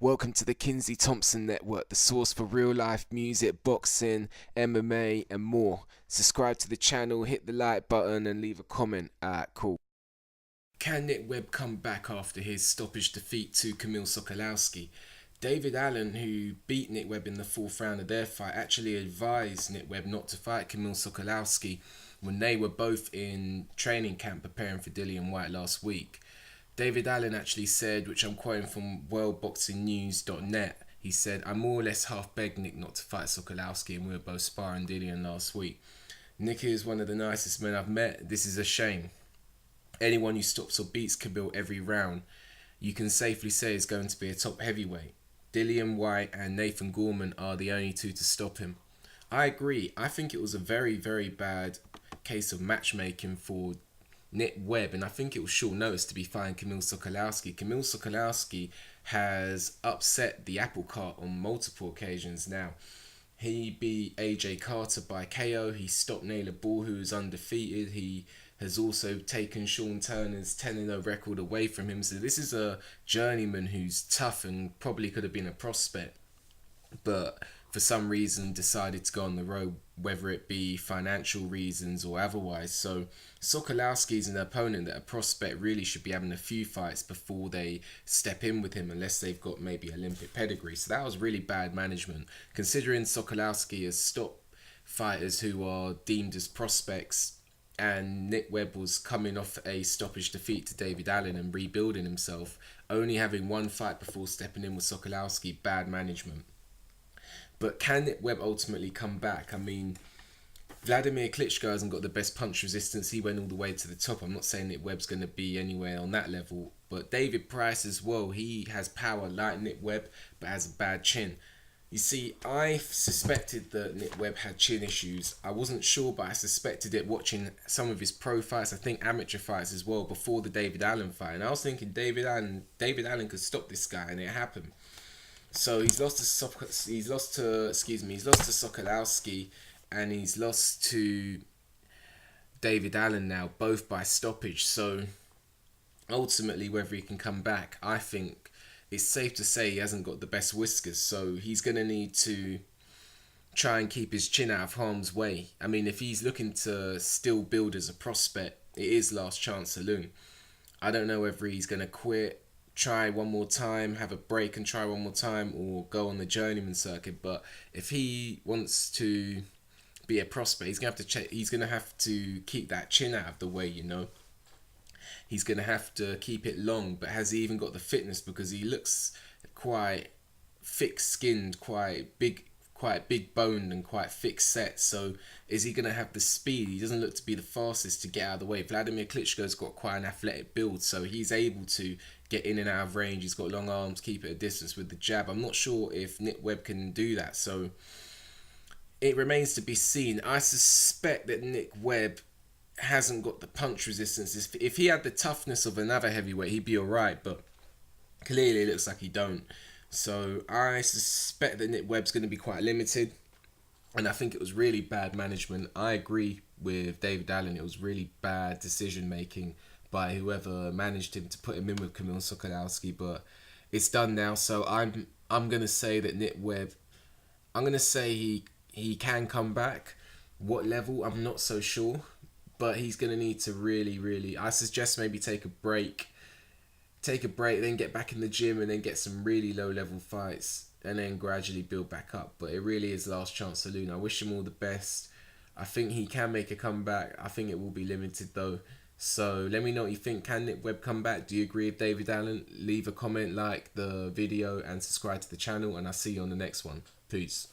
Welcome to the Kinsey Thompson Network, the source for real life music, boxing, MMA, and more. Subscribe to the channel, hit the like button, and leave a comment. Alright, cool. Can Nick Webb come back after his stoppage defeat to Kamil Sokolowski? David Allen, who beat Nick Webb in the fourth round of their fight, actually advised Nick Webb not to fight Kamil Sokolowski when they were both in training camp preparing for Dillian Whyte last week. David Allen actually said, which I'm quoting from worldboxingnews.net, he said, "I more or less half begged Nick not to fight Sokolowski and we were both sparring Dillian last week. Nick is one of the nicest men I've met. This is a shame. Anyone who stops or beats Kamil every round, you can safely say is going to be a top heavyweight. Dillian Whyte and Nathan Gorman are the only two to stop him." I agree. I think it was a very, very bad case of matchmaking for Nick Webb, and I think it was short notice to be fighting Kamil Sokolowski. Kamil Sokolowski has upset the apple cart on multiple occasions now. He beat AJ Carter by KO. He stopped Naylor Ball, who is undefeated. He has also taken Sean Turner's 10-0 record away from him. So this is a journeyman who's tough and probably could have been a prospect, but for some reason decided to go on the road, whether it be financial reasons or otherwise. So Sokolowski is an opponent that a prospect really should be having a few fights before they step in with him, unless they've got maybe Olympic pedigree. So that was really bad management, considering Sokolowski has stopped fighters who are deemed as prospects, and Nick Webb was coming off a stoppage defeat to David Allen and rebuilding himself, only having one fight before stepping in with Sokolowski. Bad management. But can Nick Webb ultimately come back? I mean, Vladimir Klitschko hasn't got the best punch resistance. He went all the way to the top. I'm not saying Nick Webb's going to be anywhere on that level. But David Price as well, he has power like Nick Webb, but has a bad chin. You see, I suspected that Nick Webb had chin issues. I wasn't sure, but I suspected it watching some of his pro fights, I think amateur fights as well, before the David Allen fight. And I was thinking David Allen could stop this guy, and it happened. So he's lost to Sokolowski, and he's lost to David Allen now, both by stoppage. So ultimately, whether he can come back, I think it's safe to say he hasn't got the best whiskers. So he's going to need to try and keep his chin out of harm's way. I mean, if he's looking to still build as a prospect, it is last chance saloon. I don't know whether he's going to quit, try one more time, have a break and try one more time, or go on the journeyman circuit. But if he wants to be a prospect, he's gonna have to keep that chin out of the way, you know. He's gonna have to keep it long, but has he even got the fitness? Because he looks quite thick-skinned, quite big boned and quite thick set. So is he going to have the speed? He doesn't look to be the fastest to get out of the way. Vladimir Klitschko's got quite an athletic build, so he's able to get in and out of range. He's got long arms, keep it a distance with the jab. I'm not sure if Nick Webb can do that, so it remains to be seen. I suspect that Nick Webb hasn't got the punch resistance. If he had the toughness of another heavyweight, he'd be alright, but clearly it looks like he don't. So I suspect that Nick Webb's going to be quite limited, and I think it was really bad management. I agree with David Allen. It was really bad decision making by whoever managed him to put him in with Kamil Sokolowski, but it's done now. So I'm going to say that Nick Webb, I'm going to say he can come back. What level, I'm not so sure, but he's going to need to really, I suggest maybe take a break, then get back in the gym, and then get some really low level fights, and then gradually build back up. But it really is last chance saloon. I wish him all the best. I think he can make a comeback. I think it will be limited though. So let me know what you think. Can Nick Webb come back? Do you agree with David Allen? Leave a comment, like the video, and subscribe to the channel, and I'll see you on the next one. Peace.